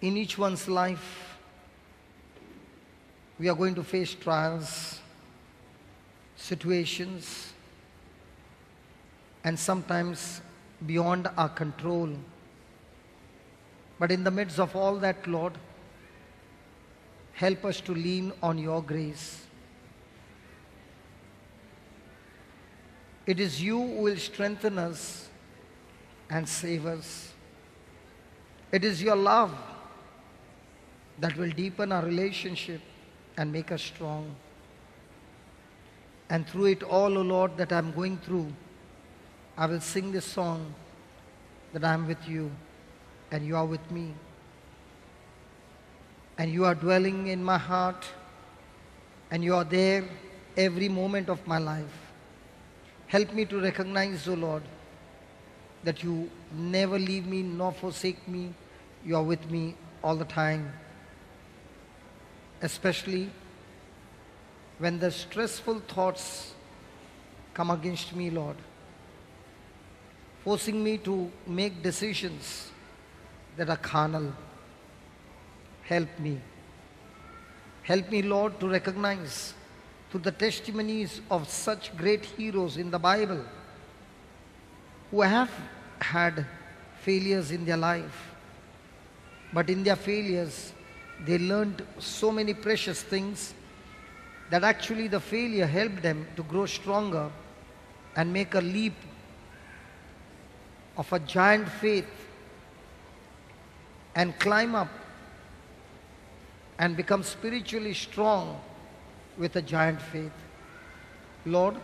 in each one's life, we are going to face trials, situations, and sometimes beyond our control. But in the midst of all that, Lord, help us to lean on your grace. It is you who will strengthen us and save us. It is your love that will deepen our relationship and make us strong. And through it all, O Lord, that I'm going through, I will sing this song that I'm with you and you are with me. And you are dwelling in my heart and you are there every moment of my life. Help me to recognize, O Lord, that you never leave me nor forsake me. You are with me all the time. Especially when the stressful thoughts come against me, Lord, forcing me to make decisions that are carnal. Help me. Help me, Lord, to recognize through the testimonies of such great heroes in the Bible who have had failures in their life. But in their failures, they learned so many precious things that actually the failure helped them to grow stronger and make a leap of a giant faith and climb up and become spiritually strong with a giant faith. Lord,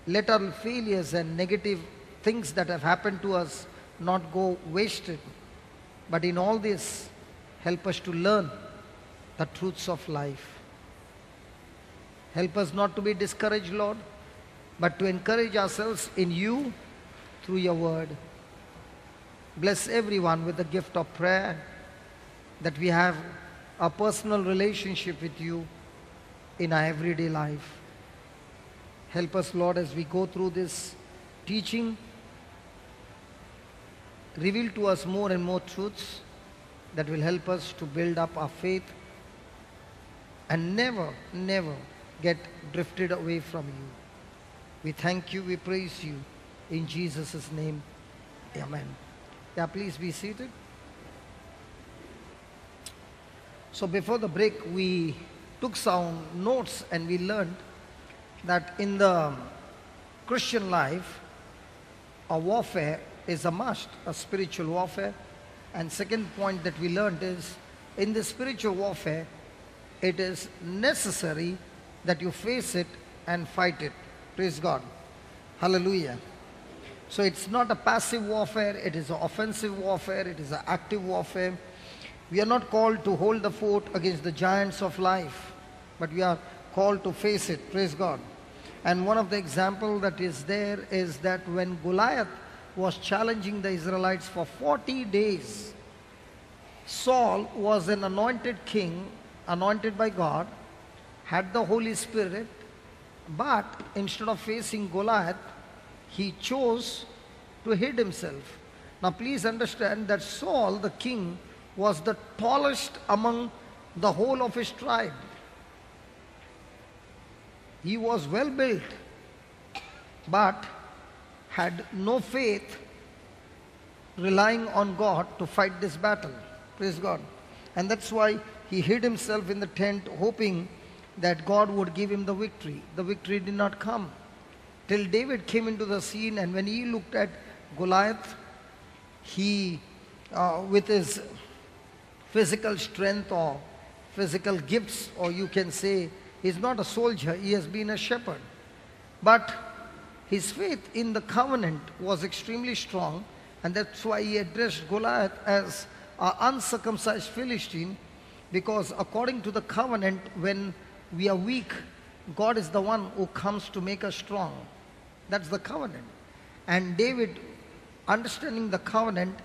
let our failures and negative things that have happened to us not go wasted, but in all this, help us to learn the truths of life. Help us not to be discouraged, Lord, but to encourage ourselves in you through your word. Bless everyone with the gift of prayer, that we have a personal relationship with you in our everyday life. Help us, Lord, as we go through this teaching. Reveal to us more and more truths that will help us to build up our faith and never get drifted away from you. We thank you, we praise you. In Jesus' name, amen. Yeah, please be seated. So before the break, we took some notes and we learned that in the Christian life, a warfare is a must, a spiritual warfare. And second point that we learned is, in the spiritual warfare, it is necessary that you face it and fight it. Praise God. Hallelujah. So it's not a passive warfare, it is an offensive warfare, it is an active warfare. We are not called to hold the fort against the giants of life, but we are called to face it. Praise God. And one of the examples that is there is that when Goliath was challenging the Israelites for 40 days, Saul was an anointed king, anointed by God, had the Holy Spirit, but instead of facing Goliath, he chose to hide himself. Now please understand that Saul, the king, was the tallest among the whole of his tribe. He was well built, but had no faith, relying on God to fight this battle. Praise God. And that's why he hid himself in the tent, hoping that God would give him the victory. The victory did not come till David came into the scene, and when he looked at Goliath, he, with his physical strength or physical gifts, or you can say, he's not a soldier, he has been a shepherd. But his faith in the covenant was extremely strong, and that's why he addressed Goliath as an uncircumcised Philistine, because according to the covenant, when we are weak, God is the one who comes to make us strong. That's the covenant. And David, understanding the covenant,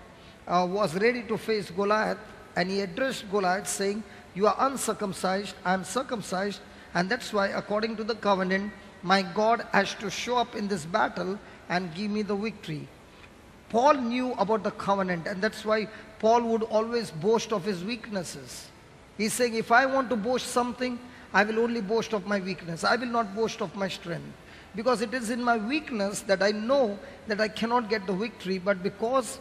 was ready to face Goliath, and he addressed Goliath saying, you are uncircumcised, I am circumcised, and that's why according to the covenant, my God has to show up in this battle and give me the victory. Paul knew about the covenant, and that's why Paul would always boast of his weaknesses. He's saying, if I want to boast something, I will only boast of my weakness. I will not boast of my strength. Because it is in my weakness that I know that I cannot get the victory, but because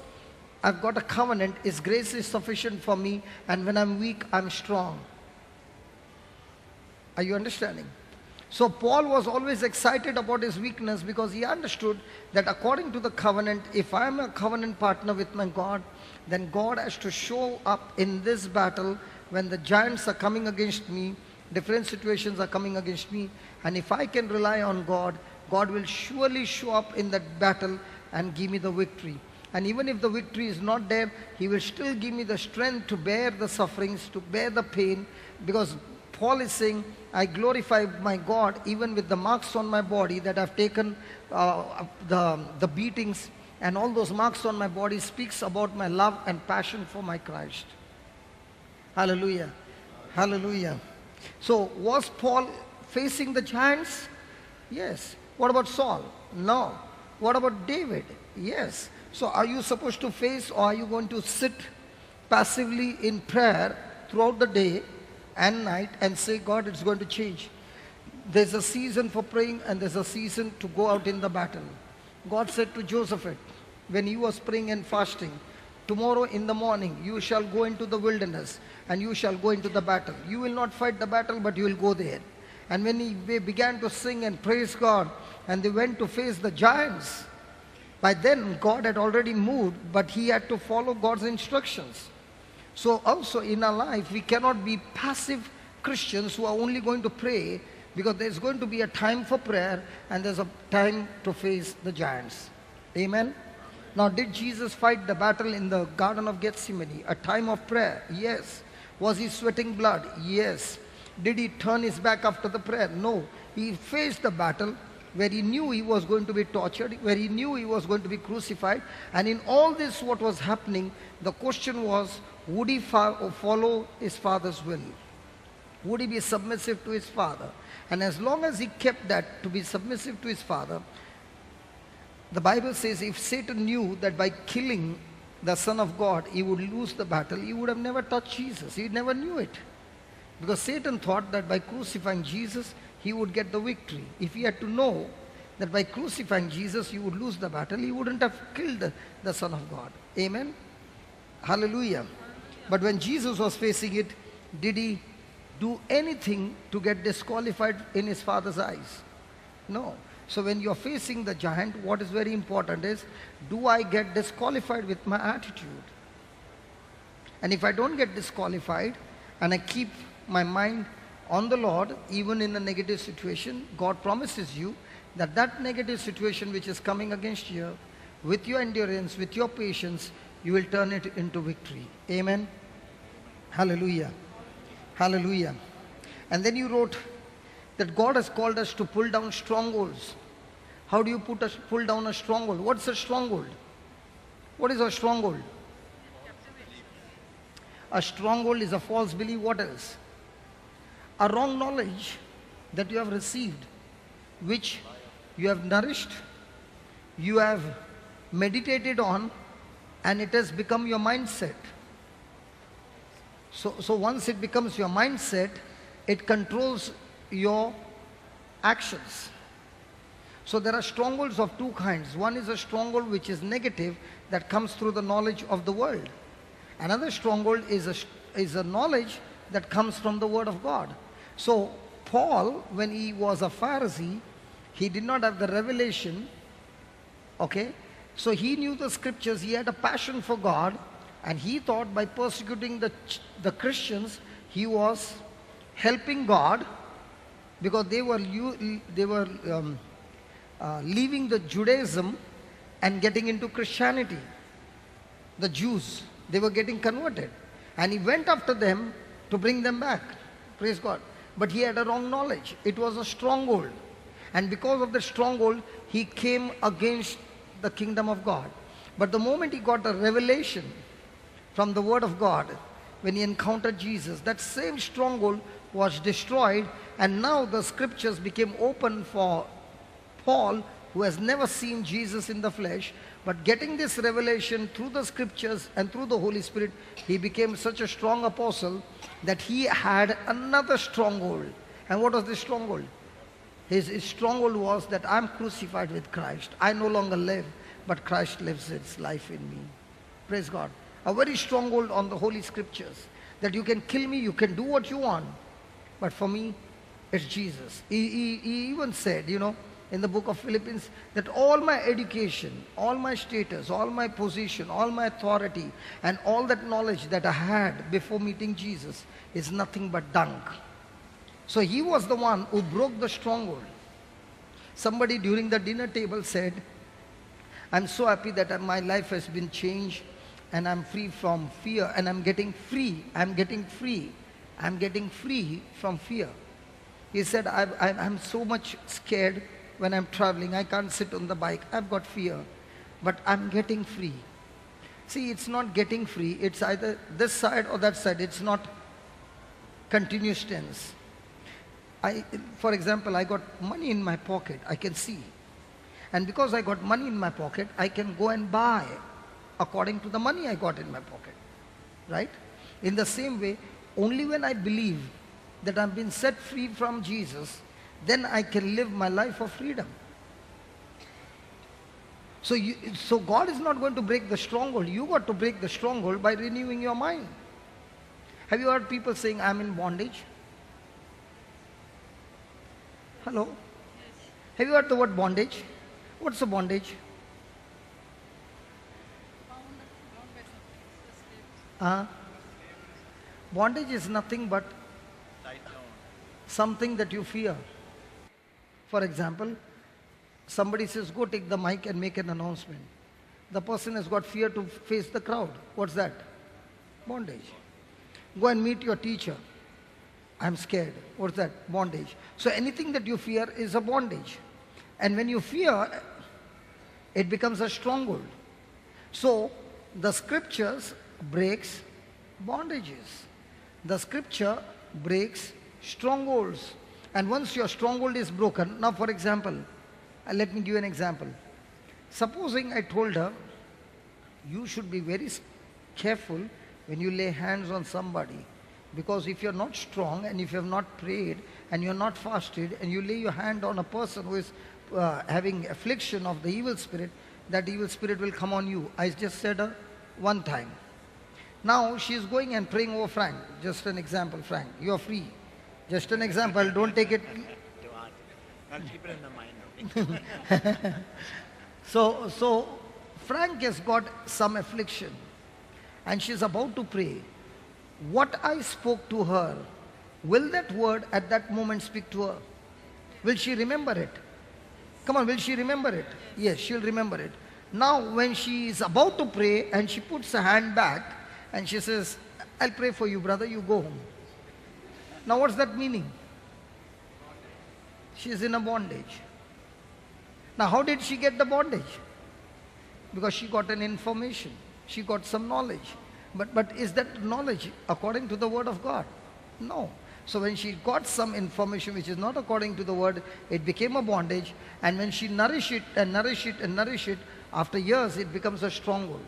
I've got a covenant, His grace is sufficient for me, and when I'm weak, I'm strong. Are you understanding? So Paul was always excited about his weakness because he understood that according to the covenant, if I'm a covenant partner with my God, then God has to show up in this battle when the giants are coming against me, different situations are coming against me, and if I can rely on God, God will surely show up in that battle and give me the victory. And even if the victory is not there, He will still give me the strength to bear the sufferings, to bear the pain, because Paul is saying, I glorify my God even with the marks on my body that I've taken, the beatings, and all those marks on my body speaks about my love and passion for my Christ. Hallelujah. Hallelujah. So was Paul facing the giants? Yes. What about Saul? No. What about David? Yes. So are you supposed to face, or are you going to sit passively in prayer throughout the day and night and say, God, it's going to change? There's a season for praying and there's a season to go out in the battle. God said to Joseph when he was praying and fasting, tomorrow in the morning you shall go into the wilderness and you shall go into the battle. You will not fight the battle, but you will go there. And when they began to sing and praise God and they went to face the giants, by then God had already moved, but he had to follow God's instructions. So also in our life, we cannot be passive Christians who are only going to pray, because there's going to be a time for prayer and there's a time to face the giants. Amen? Now, did Jesus fight the battle in the Garden of Gethsemane, a time of prayer? Yes. Was he sweating blood? Yes. Did he turn his back after the prayer? No. He faced the battle where he knew he was going to be tortured, where he knew he was going to be crucified. And in all this what was happening, the question was, would he follow his Father's will? Would he be submissive to his Father? And as long as he kept that, to be submissive to his Father, the Bible says if Satan knew that by killing the Son of God he would lose the battle, he would have never touched Jesus. He never knew it. Because Satan thought that by crucifying Jesus, he would get the victory. If he had to know that by crucifying Jesus, he would lose the battle, he wouldn't have killed the Son of God. Amen? Hallelujah. But when Jesus was facing it, did he do anything to get disqualified in his Father's eyes? No. So when you're facing the giant, what is very important is, do I get disqualified with my attitude? And if I don't get disqualified, and I keep my mind on the Lord, even in a negative situation, God promises you that that negative situation which is coming against you, with your endurance, with your patience, you will turn it into victory. Amen? Hallelujah. Hallelujah. And then you wrote that God has called us to pull down strongholds. How do you pull down a stronghold? What's a stronghold? What is a stronghold? A stronghold is a false belief. What else? A wrong knowledge that you have received, which you have nourished, you have meditated on, and it has become your mindset. So once it becomes your mindset, it controls your actions. So there are strongholds of two kinds. One is a stronghold which is negative, that comes through the knowledge of the world. Another stronghold is a knowledge that comes from the Word of God. So Paul, when he was a Pharisee, he did not have the revelation, okay? So he knew the scriptures, he had a passion for God, and he thought by persecuting the Christians, he was helping God, because they were leaving the Judaism and getting into Christianity. The Jews, they were getting converted. And he went after them to bring them back. Praise God. But he had a wrong knowledge. It was a stronghold. And because of the stronghold, he came against the kingdom of God. But the moment he got a revelation from the Word of God, when he encountered Jesus, that same stronghold was destroyed, and now the scriptures became open for Paul, who has never seen Jesus in the flesh, But getting this revelation through the scriptures and through the Holy Spirit, he became such a strong apostle that he had another stronghold. And what was this stronghold? His stronghold was that I'm crucified with Christ. I no longer live, but Christ lives its life in me. Praise God. A very stronghold on the Holy Scriptures. That you can kill me, you can do what you want. But for me, it's Jesus. He even said, in the book of Philippians, that all my education, all my status, all my position, all my authority, and all that knowledge that I had before meeting Jesus is nothing but dung. So he was the one who broke the stronghold. Somebody during the dinner table said, I'm so happy that my life has been changed and I'm free from fear and I'm getting free. I'm getting free from fear. He said, I'm so much scared when I'm traveling. I can't sit on the bike. I've got fear, but I'm getting free. See, it's not getting free. It's either this side or that side. It's not continuous tense. For example, I got money in my pocket. I can see. And because I got money in my pocket, I can go and buy according to the money I got in my pocket. Right? In the same way, only when I believe that I've been set free from Jesus, then I can live my life of freedom. So God is not going to break the stronghold. You got to break the stronghold by renewing your mind. Have you heard people saying, I'm in bondage? Hello? Yes. Have you heard the word bondage? What's a bondage? Bondage is nothing but something that you fear. For example, somebody says, go take the mic and make an announcement. The person has got fear to face the crowd. What's that? Bondage. Go and meet your teacher. I'm scared. What's that? Bondage. So anything that you fear is a bondage. And when you fear, it becomes a stronghold. So the scriptures breaks bondages. The scripture breaks strongholds. And once your stronghold is broken, now for example, let me give you an example. Supposing I told her, you should be very careful when you lay hands on somebody. Because if you're not strong and if you have not prayed and you're not fasted and you lay your hand on a person who is having affliction of the evil spirit, that evil spirit will come on you. I just said her one time. Now she is going and praying over Frank. Just an example, Frank. You are free. Just an example. Don't take it. I'll keep it in the mind. So Frank has got some affliction and she's about to pray. What I spoke to her, will that word at that moment speak to her? Will she remember it? Come on, will she remember it? Yes, she'll remember it. Now when she is about to pray and she puts her hand back and she says, I'll pray for you, brother, you go home. Now what's that meaning? She is in a bondage. Now how did she get the bondage? Because she got an information. She got some knowledge. But is that knowledge according to the word of God? No. So when she got some information which is not according to the word, it became a bondage. And when she nourish it and nourish it and nourish it, after years it becomes a stronghold.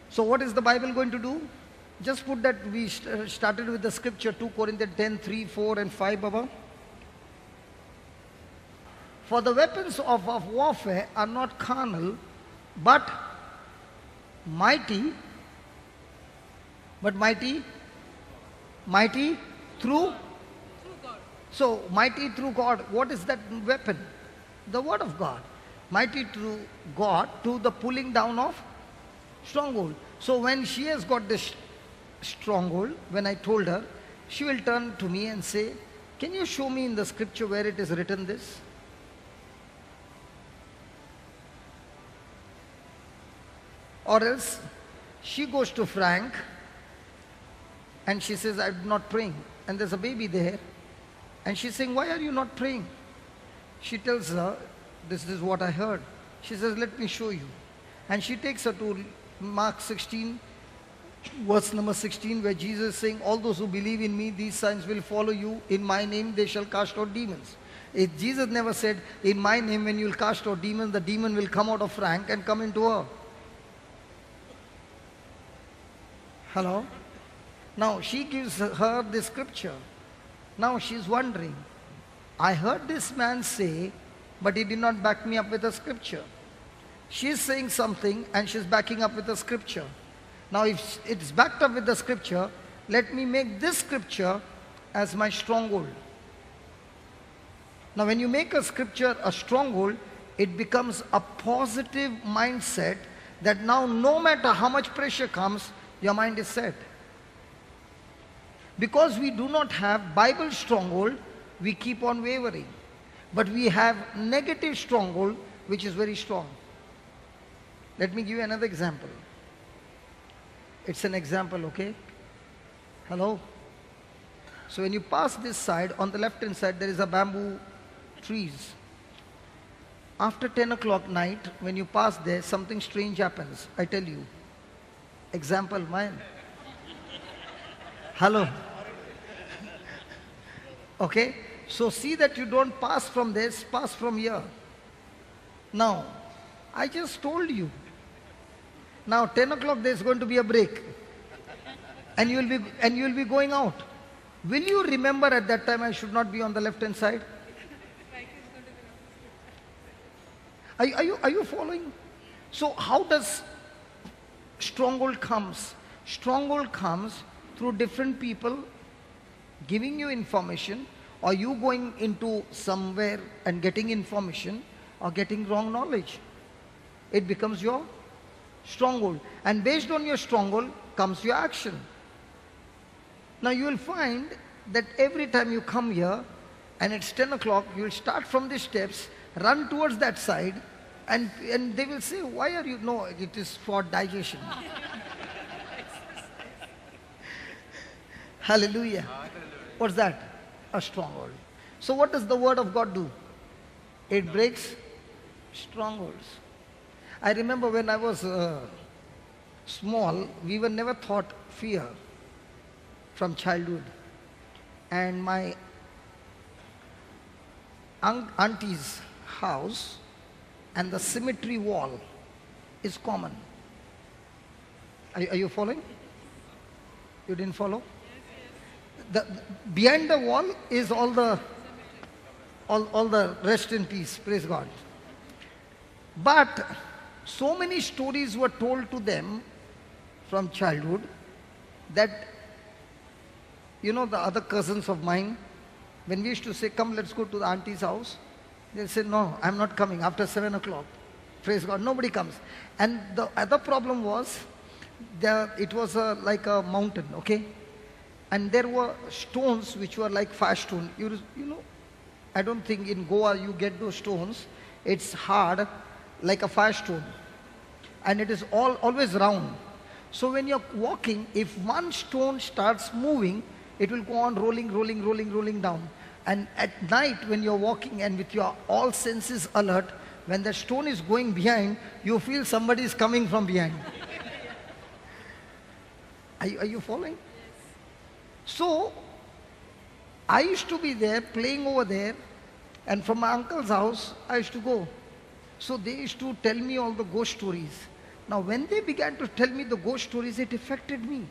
So what is the Bible going to do? Just put that, we started with the scripture 2 Corinthians 10, 3, 4 and 5, Baba. For the weapons of warfare are not carnal, but mighty through God. So mighty through God. What is that weapon? The word of God. Mighty through God to the pulling down of stronghold. So when she has got this stronghold, when I told her, she will turn to me and say, can you show me in the scripture where it is written this? Or else she goes to Frank and she says, I'm not praying. And there's a baby there. And she's saying, why are you not praying? She tells her, this is what I heard. She says, let me show you. And she takes her to Mark 16, verse number 16, where Jesus is saying, all those who believe in me, these signs will follow you. In my name they shall cast out demons. Jesus never said, in my name when you will cast out demons, the demon will come out of Frank and come into her. Hello? Now she gives her the scripture. Now she's wondering, I heard this man say, but he did not back me up with a scripture. She's saying something and she's backing up with a scripture. Now if it's backed up with the scripture, let me make this scripture as my stronghold. Now when you make a scripture a stronghold, it becomes a positive mindset that now no matter how much pressure comes, your mind is set. Because we do not have Bible stronghold, we keep on wavering. But we have negative stronghold, which is very strong. Let me give you another example. It's an example, okay? Hello? So when you pass this side, on the left hand side there is a bamboo trees. After 10 o'clock night, when you pass there, something strange happens. I tell you. Example mine. Hello? Okay? So see that you don't pass from this, pass from here. Now, I just told you. Now 10 o'clock there is going to be a break. And you will be going out. Will you remember at that time I should not be on the left hand side? Are you following? So how does stronghold comes? Stronghold comes through different people giving you information, or you going into somewhere and getting information, or getting wrong knowledge. It becomes your stronghold. And based on your stronghold comes your action. Now you will find that every time you come here and it's 10 o'clock, you will start from the steps, run towards that side, and they will say, why are you? No, it is for digestion. Hallelujah. What's that? A stronghold. So what does the word of God do? It breaks strongholds. I remember when I was small, we were never taught fear from childhood. And my auntie's house and the cemetery wall is common. Are you following? You didn't follow? Behind the wall is all the rest in peace, praise God. But so many stories were told to them from childhood that, you know, the other cousins of mine, when we used to say, come, let's go to the auntie's house, they'll say, no, I'm not coming after 7 o'clock. Praise God, nobody comes. And the other problem was, it was like a mountain, okay? And there were stones which were like fire stone. You know, I don't think in Goa you get those stones. It's hard, like a fire stone. And it is always round. So when you're walking, if one stone starts moving, it will go on rolling down. And at night when you're walking and with your all senses alert, when the stone is going behind, you feel somebody is coming from behind. Are you following? So, I used to be there, playing over there, and from my uncle's house, I used to go. So they used to tell me all the ghost stories. Now when they began to tell me the ghost stories, it affected me.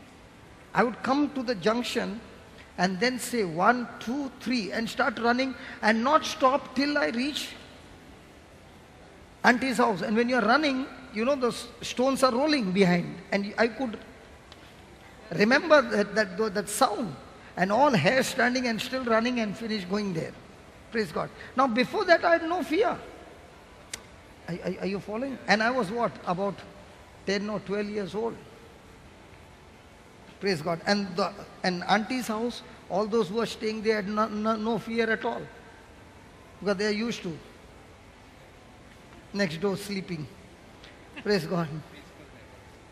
I would come to the junction and then say 1, 2, 3 and start running and not stop till I reach auntie's house. And when you're running, you know, the stones are rolling behind, and I could remember that sound, and all hair standing and still running and finish going there. Praise God. Now before that I had no fear. Are you following? And I was what? About 10 or 12 years old. Praise God. And auntie's house, all those who were staying there had no fear at all. Because they are used to. Next door sleeping. Praise God.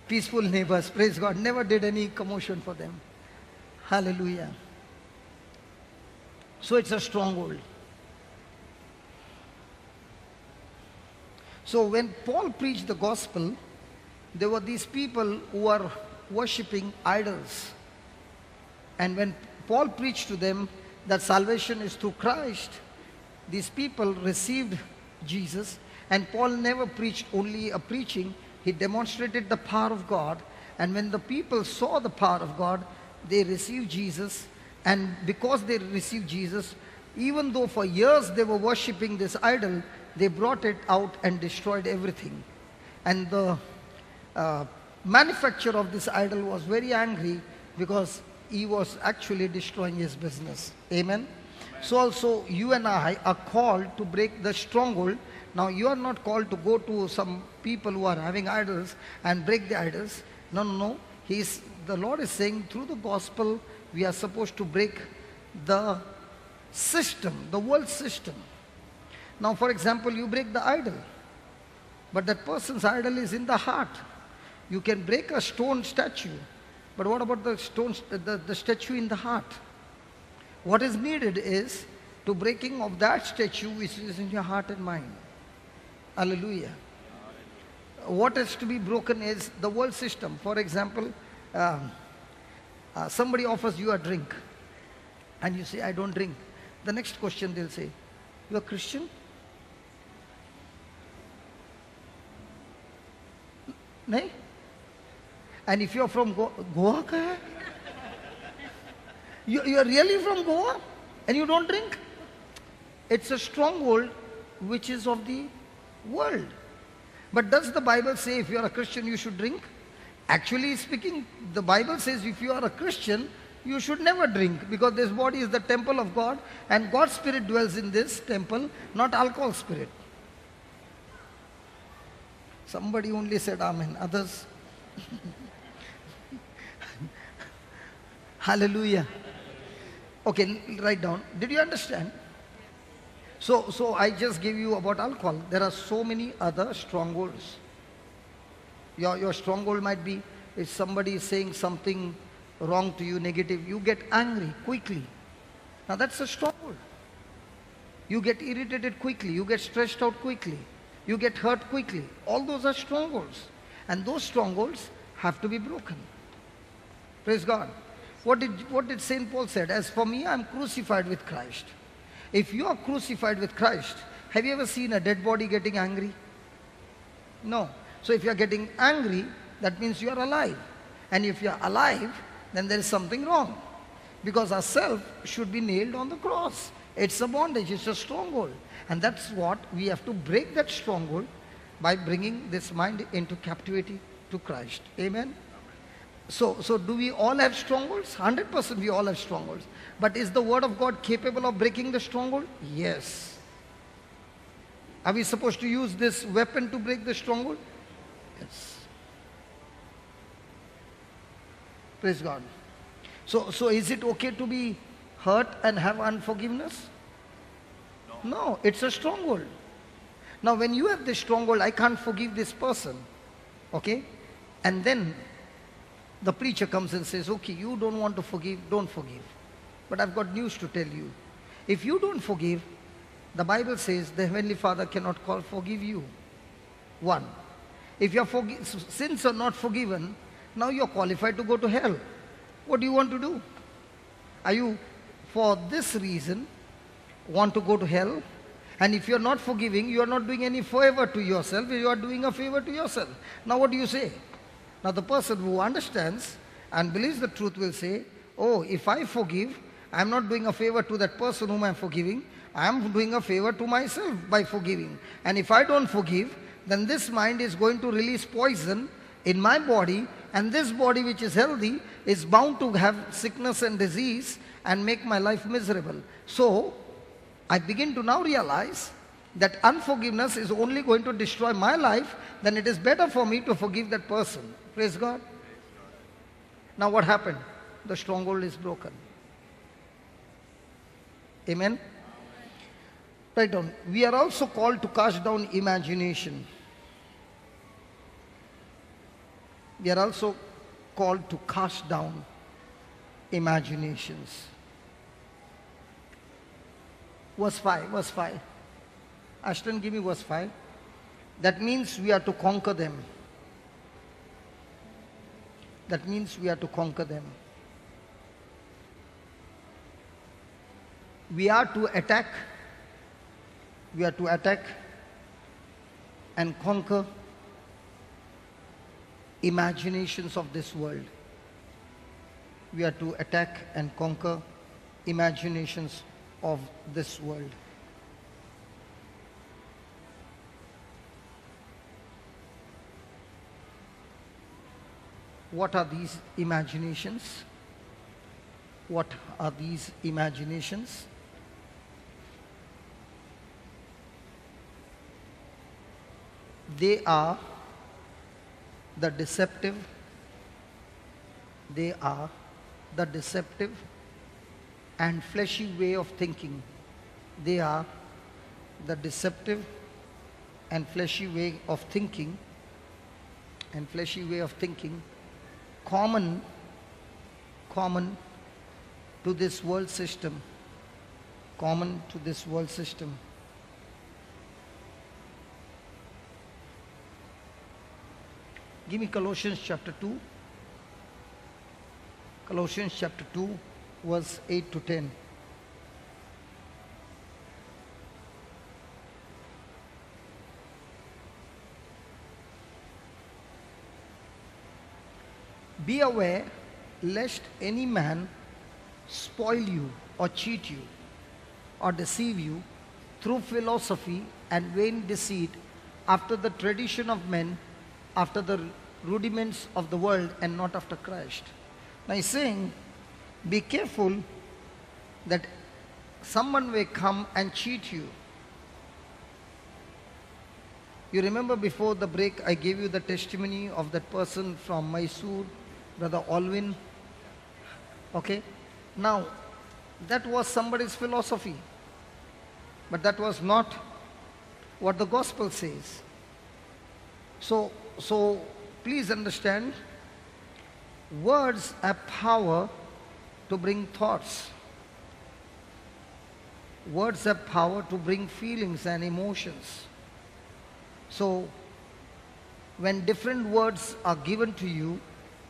Peaceful neighbors, praise God. Never did any commotion for them. Hallelujah. So it's a stronghold. So when Paul preached the gospel, there were these people who were worshipping idols. And when Paul preached to them that salvation is through Christ, these people received Jesus, and Paul never preached only a preaching. He demonstrated the power of God, and when the people saw the power of God, they received Jesus. And because they received Jesus, even though for years they were worshipping this idol, they brought it out and destroyed everything. And the manufacturer of this idol was very angry because he was actually destroying his business. Amen. So also you and I are called to break the stronghold. Now you are not called to go to some people who are having idols and break the idols. No, no, no. The Lord is saying through the gospel we are supposed to break the system, the world system. Now for example, you break the idol, but that person's idol is in the heart. You can break a stone statue, but what about the statue in the heart? What is needed is to breaking of that statue which is in your heart and mind. Hallelujah. What is to be broken is the world system. For example, somebody offers you a drink and you say, I don't drink. The next question they'll say, you are Christian? No? And if you are from Goa, you are really from Goa and you don't drink? It's a stronghold which is of the world. But does the Bible say if you are a Christian you should drink? Actually speaking, the Bible says if you are a Christian, you should never drink, because this body is the temple of God and God's spirit dwells in this temple, not alcohol spirit. Somebody only said amen. Others? Hallelujah. Okay, write down. Did you understand? So I just gave you about alcohol. There are so many other strongholds. Your stronghold might be if somebody is saying something wrong to you, negative, you get angry quickly. Now that's a stronghold. You get irritated quickly, you get stressed out quickly, you get hurt quickly. All those are strongholds. And those strongholds have to be broken. Praise God. What did St. Paul said? As for me, I am crucified with Christ. If you are crucified with Christ, have you ever seen a dead body getting angry? No. So if you are getting angry, that means you are alive. And if you are alive, then there is something wrong. Because our self should be nailed on the cross. It's a bondage, it's a stronghold. And that's what we have to break, that stronghold, by bringing this mind into captivity to Christ. Amen? So do we all have strongholds? 100% we all have strongholds. But is the word of God capable of breaking the stronghold? Yes. Are we supposed to use this weapon to break the stronghold? Yes. Praise God. So is it okay to be hurt and have unforgiveness? No, it's a stronghold. Now when you have this stronghold, I can't forgive this person. Okay? And then the preacher comes and says, okay, you don't want to forgive, don't forgive. But I've got news to tell you. If you don't forgive, the Bible says the Heavenly Father cannot forgive you. One. If your sins are not forgiven, now you're qualified to go to hell. What do you want to do? Are you, for this reason, want to go to hell? And if you're not forgiving, you are not doing any favor to yourself, you are doing a favor to yourself. Now what do you say? Now the person who understands and believes the truth will say, oh, if I forgive, I'm not doing a favor to that person whom I'm forgiving, I'm doing a favor to myself by forgiving. And if I don't forgive, then this mind is going to release poison in my body, and this body which is healthy is bound to have sickness and disease and make my life miserable. So I begin to now realize that unforgiveness is only going to destroy my life, then it is better for me to forgive that person. Praise God. Now what happened? The stronghold is broken. Amen. Write down. We are also called to cast down imagination. We are also called to cast down imaginations. Verse 5. Ashton, give me verse 5. That means we are to conquer them. That means we are to conquer them. We are to attack We are to attack and conquer imaginations of this world. We are to attack and conquer imaginations of this world. What are these imaginations? What are these imaginations? They are the deceptive. They are the deceptive and fleshy way of thinking. They are the deceptive and fleshy way of thinking common to this world system. Common to this world system. Give me Colossians chapter 2. Colossians chapter 2, verse 8 to 10. Be aware lest any man spoil you or cheat you or deceive you through philosophy and vain deceit, after the tradition of men, after the rudiments of the world, and not after Christ. Now he's saying, be careful that someone may come and cheat you. You remember before the break I gave you the testimony of that person from Mysore, Brother Alvin. Okay? Now, that was somebody's philosophy. But that was not what the gospel says. So please understand, words have power to bring thoughts. Words have power to bring feelings and emotions. So, when different words are given to you,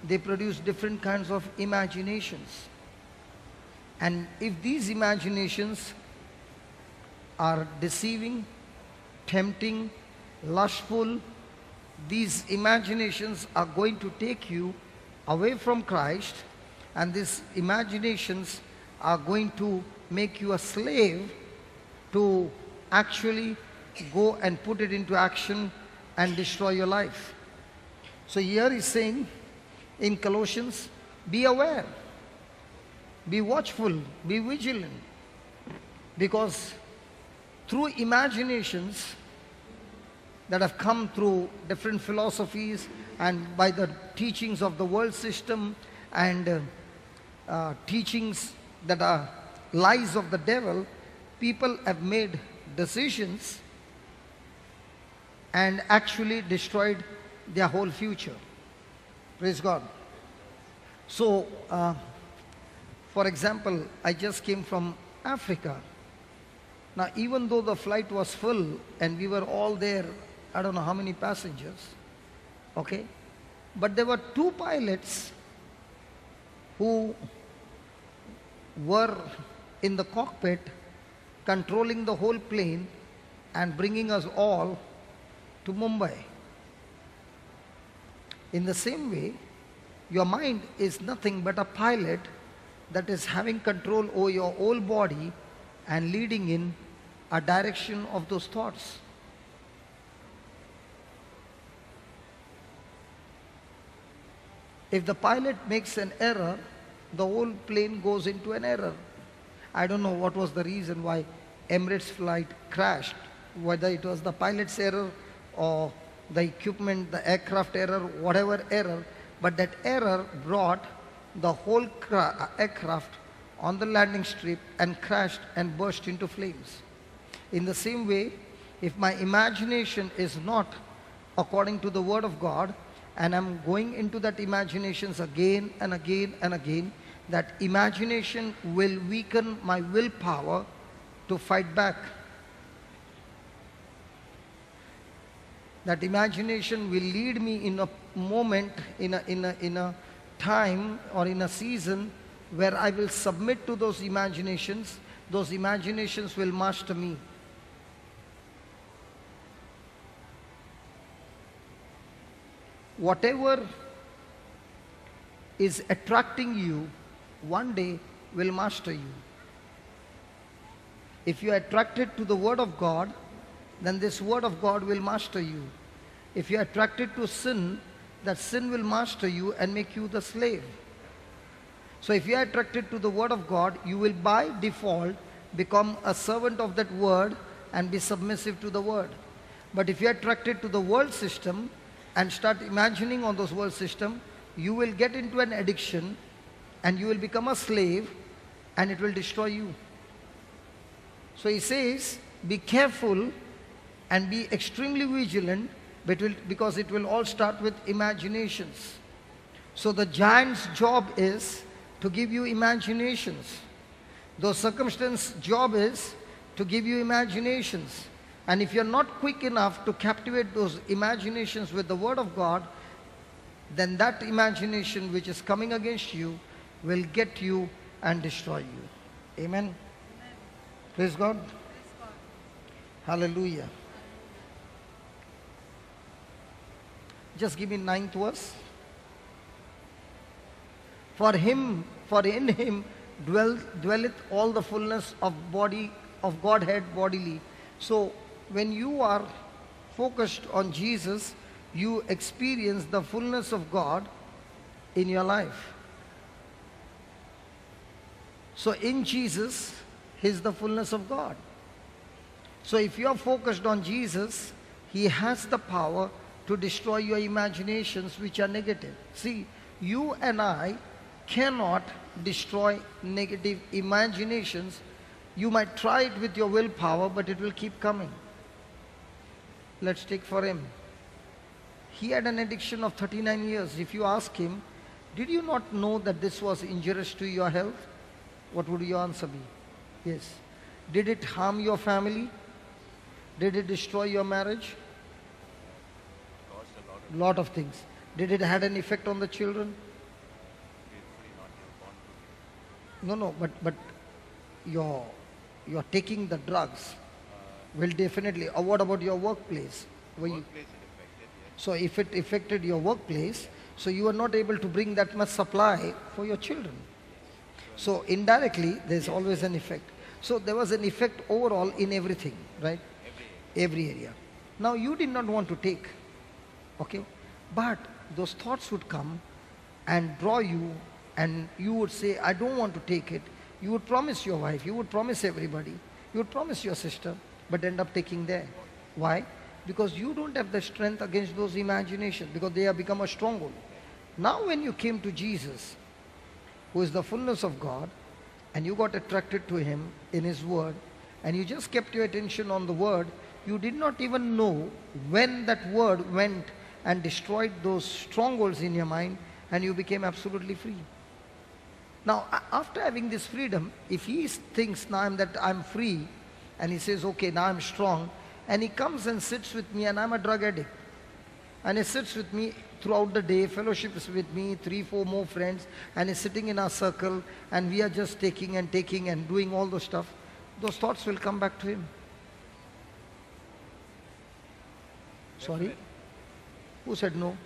they produce different kinds of imaginations. And if these imaginations are deceiving, tempting, lustful, these imaginations are going to take you away from Christ, and these imaginations are going to make you a slave to actually go and put it into action and destroy your life. So here he's saying in Colossians, be aware, be watchful, be vigilant, because through imaginations that have come through different philosophies and by the teachings of the world system and teachings that are lies of the devil, people have made decisions and actually destroyed their whole future. Praise God. So, for example, I just came from Africa. Now, even though the flight was full and we were all there, I don't know how many passengers, okay? But there were two pilots who were in the cockpit controlling the whole plane and bringing us all to Mumbai. In the same way, your mind is nothing but a pilot that is having control over your whole body and leading in a direction of those thoughts. If the pilot makes an error, the whole plane goes into an error. I don't know what was the reason why Emirates flight crashed, whether it was the pilot's error or the equipment, the aircraft error, whatever error, but that error brought the whole aircraft on the landing strip and crashed and burst into flames. In the same way, if my imagination is not according to the word of God, and I'm going into that imaginations again and again and again, that imagination will weaken my willpower to fight back. That imagination will lead me in a moment, in a time or in a season where I will submit to those imaginations will master me. whatever is attracting you one day will master you. If you are attracted to the Word of God, then this Word of God will master you. If you are attracted to sin, that sin will master you and make you the slave. So if you are attracted to the Word of God, you will by default become a servant of that Word and be submissive to the Word. But if you are attracted to the world system and start imagining on those world system, you will get into an addiction and you will become a slave and it will destroy you. So he says, be careful and be extremely vigilant because it will all start with imaginations. So the giant's job is to give you imaginations. The circumstance job is to give you imaginations. And if you're not quick enough to captivate those imaginations with the Word of God, then that imagination which is coming against you will get you and destroy you. Amen? Amen. Praise God. Praise God. Hallelujah. Just give me 9th verse. For in him dwelleth all the fullness of Godhead bodily. So when you are focused on Jesus, you experience the fullness of God in your life. So in Jesus, He is the fullness of God. So if you are focused on Jesus, He has the power to destroy your imaginations which are negative. See, you and I cannot destroy negative imaginations. You might try it with your willpower, but it will keep coming. Let's take for him. He had an addiction of 39 years. If you ask him, did you not know that this was injurious to your health? What would your answer be? Yes. Did it harm your family? Did it destroy your marriage? Lot of things. Did it had an effect on the children? No, but you're taking the drugs will definitely. Or what about your workplace? So if it affected your workplace, so you are not able to bring that much supply for your children. So indirectly, there's always an effect. So there was an effect overall in everything, right? Every area. Now you did not want to take, okay? But those thoughts would come and draw you, and you would say, I don't want to take it. You would promise your wife, you would promise everybody, you would promise your sister, but end up taking there. Why? Because you don't have the strength against those imaginations, because they have become a stronghold. Now when you came to Jesus, who is the fullness of God, and you got attracted to Him in His Word, and you just kept your attention on the Word, you did not even know when that Word went and destroyed those strongholds in your mind, and you became absolutely free. Now, after having this freedom, if he thinks now that I'm free, and he says, okay, now I'm strong, and he comes and sits with me, and I'm a drug addict, and he sits with me throughout the day, fellowships with me, 3-4 more friends, and he's sitting in our circle, and we are just taking and doing all those stuff, those thoughts will come back to him. Sorry? Who said no?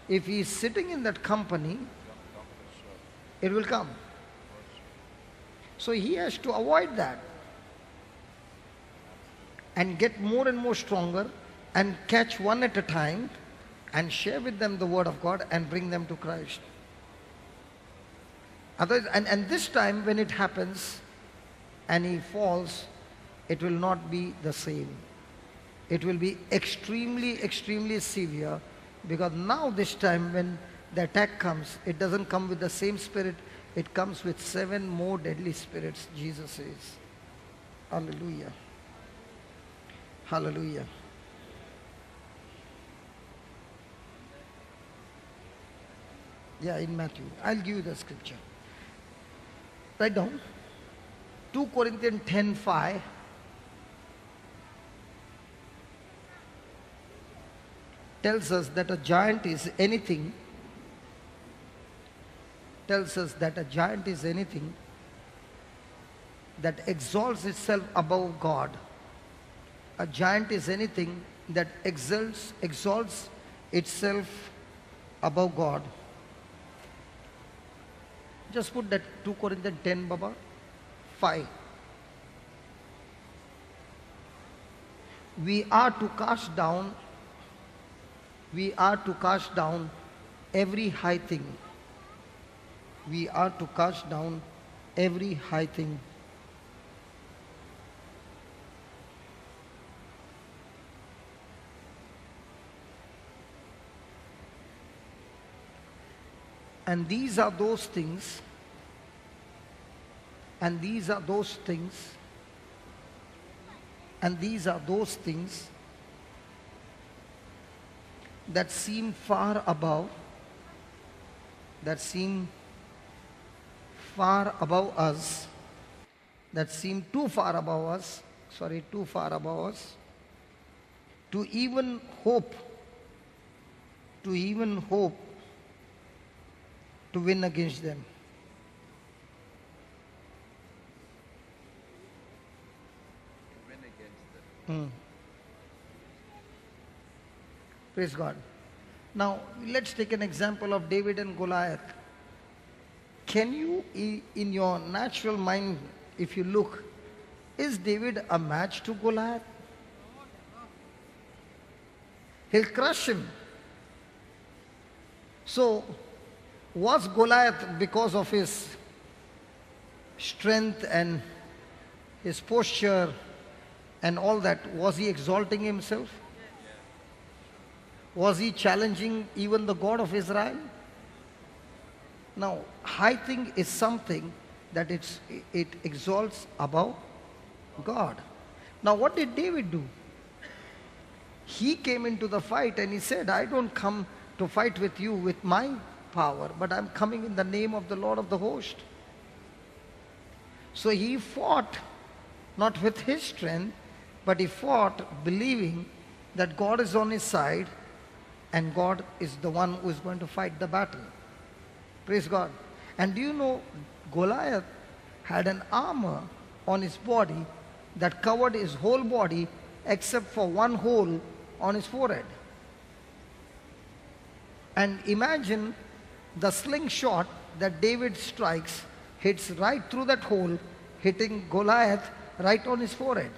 If he is sitting in that company, it will come. So he has to avoid that and get more and more stronger and catch one at a time and share with them the Word of God and bring them to Christ. Otherwise, and this time when it happens and he falls, it will not be the same. It will be extremely, extremely severe, because now this time when the attack comes, it doesn't come with the same spirit, it comes with 7 more deadly spirits, Jesus says. Hallelujah. Hallelujah. Yeah, in Matthew. I'll give you the scripture. Write down. 2 Corinthians 10:5. Tells us that a giant is anything. Tells us that a giant is anything that exalts itself above God. A giant is anything that exalts itself above God. Just put that 2 Corinthians 10, Baba, 5. We are to cast down every high thing. We are to cast down every high thing. And these are those things, and these are those things, and these are those things that seem far above, that seem far above us, that seem too far above us, to even hope to win against them. Win against them. Praise God. Now, let's take an example of David and Goliath. Can you, in your natural mind, if you look, is David a match to Goliath? He'll crush him. So, was Goliath, because of his strength and his posture and all that, was he exalting himself? Was he challenging even the God of Israel? Now, high thing is something that it exalts above God. Now, what did David do? He came into the fight and he said, I don't come to fight with you with my power, but I'm coming in the name of the Lord of the host. So he fought not with his strength, but he fought believing that God is on his side and God is the one who is going to fight the battle. Praise God. And do you know, Goliath had an armor on his body that covered his whole body except for one hole on his forehead. And imagine the slingshot that David strikes hits right through that hole, hitting Goliath right on his forehead.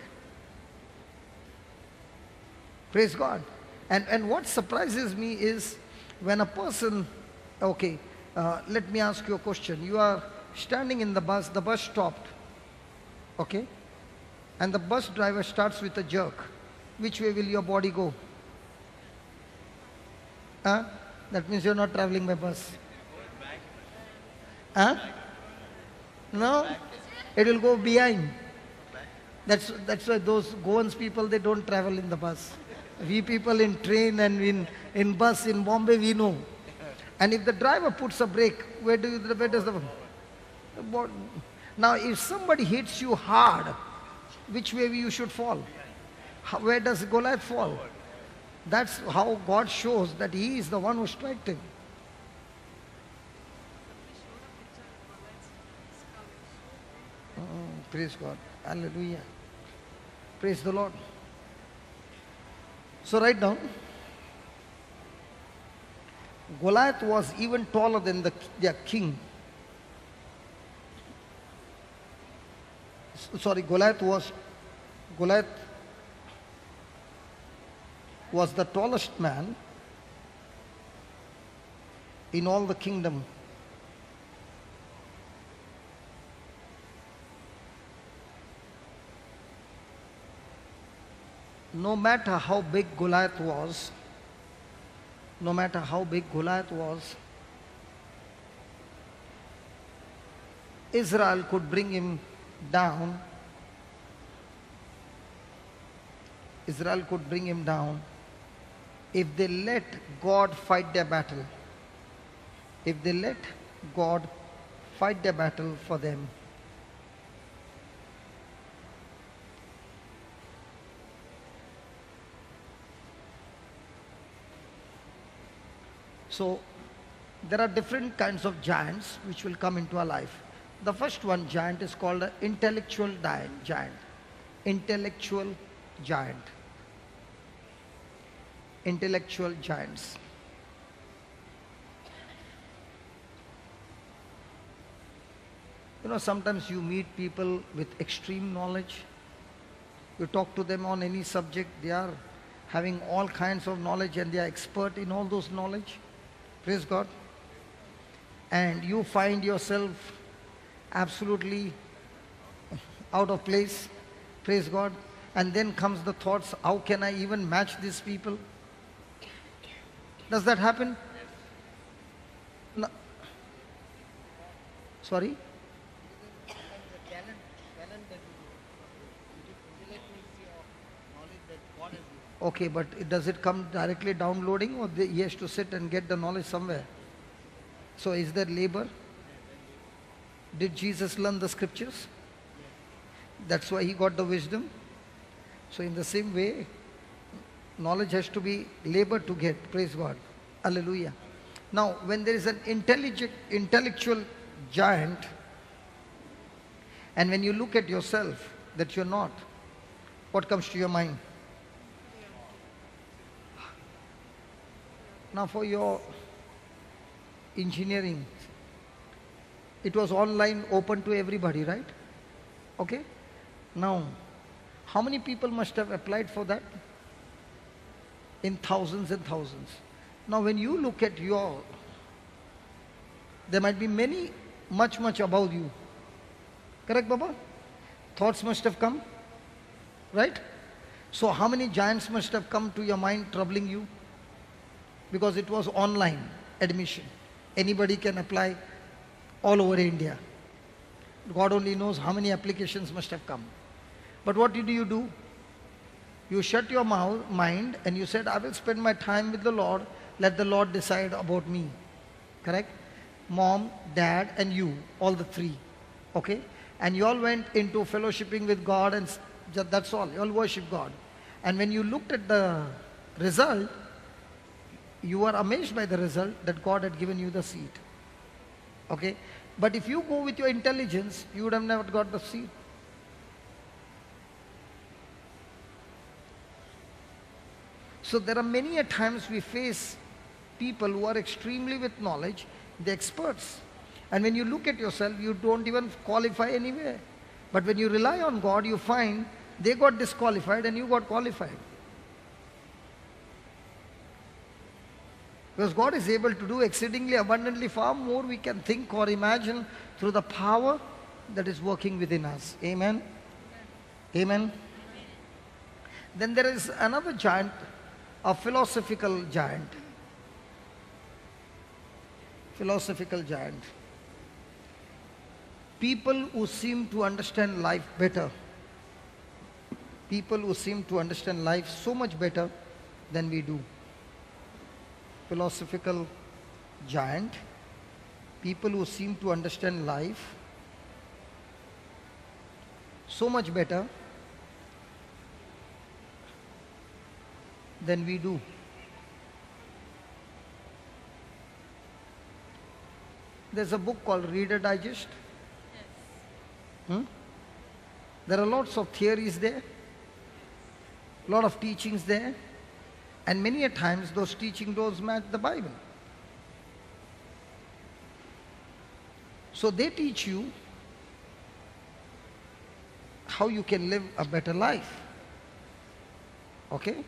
Praise God. And what surprises me is when a person, let me ask you a question. You are standing in the bus stopped, okay? And the bus driver starts with a jerk. Which way will your body go? That means you're not traveling by bus. No, it will go behind. That's why those Goans people, they don't travel in the bus. We people in train and in bus in Bombay, we know. And if the driver puts a brake, where does the now if somebody hits you hard, which way you should fall? Where does Goliath fall? That's how God shows that He is the one who struck him. Praise God. Hallelujah. Praise the Lord. So write down. Goliath was even taller than their king. Goliath was the tallest man in all the kingdom. No matter how big Goliath was, Israel could bring him down. Israel could bring him down if they let God fight their battle. If they let God fight their battle for them. So, there are different kinds of giants which will come into our life. The first one giant is called an intellectual giant. Intellectual giant. intellectual giants. You know, sometimes you meet people with extreme knowledge. You talk to them on any subject, they are having all kinds of knowledge and they are expert in all those knowledge. Praise God. And you find yourself absolutely out of place. Praise God. And then comes the thoughts, how can I even match these people? Does that happen? No. Sorry? Okay, but does it come directly downloading, or he has to sit and get the knowledge somewhere? So is there labor? Did Jesus learn the scriptures? That's why he got the wisdom. So in the same way, knowledge has to be labor to get. Praise God. Hallelujah. Now, when there is an intellectual giant, and when you look at yourself that you're not, what comes to your mind? Now for your engineering, it was online, open to everybody, right? Okay? Now, how many people must have applied for that? In thousands and thousands. Now when you look at your, there might be many much above you. Correct, Baba? Thoughts must have come, right? So how many giants must have come to your mind troubling you? Because it was online admission. Anybody can apply all over India. God only knows how many applications must have come. But what did you do? You shut your mind and you said, I will spend my time with the Lord. Let the Lord decide about me. Correct? Mom, dad and you, all the three. Okay? And you all went into fellowshipping with God, and that's all. You all worship God. And when you looked at the result, you were amazed by the result that God had given you the seat. Okay? But if you go with your intelligence, you would have never got the seat. So there are many a times we face people who are extremely with knowledge, they're experts. And when you look at yourself, you don't even qualify anywhere. But when you rely on God, you find they got disqualified and you got qualified. Because God is able to do exceedingly abundantly far more we can think or imagine through the power that is working within us. Amen? Amen? Then there is another giant, a philosophical giant. Philosophical giant. People who seem to understand life better. People who seem to understand life so much better than we do. Philosophical giant, people who seem to understand life so much better than we do. There's a book called Reader Digest. There are lots of theories there, lot of teachings there. And many a times those teaching don't match the Bible. So they teach you how you can live a better life. Okay?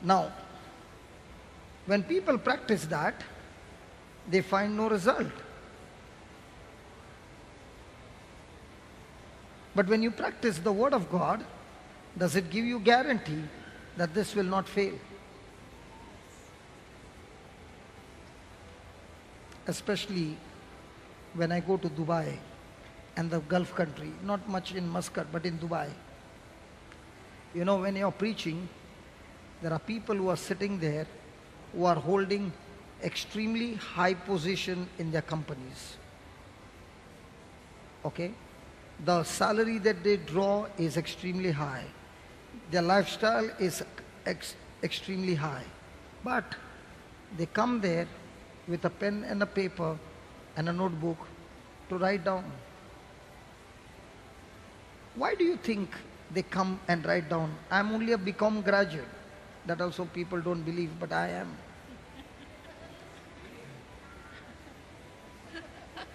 Now, when people practice that, they find no result. But when you practice the Word of God, does it give you guarantee that this will not fail? Especially when I go to Dubai and the Gulf country, not much in Muscat, but in Dubai. You know, when you're preaching, there are people who are sitting there who are holding extremely high position in their companies. Okay? The salary that they draw is extremely high. Their lifestyle is extremely high. But they come there with a pen and a paper and a notebook to write down. Why do you think they come and write down? I'm only a BCom graduate. That also people don't believe, but I am.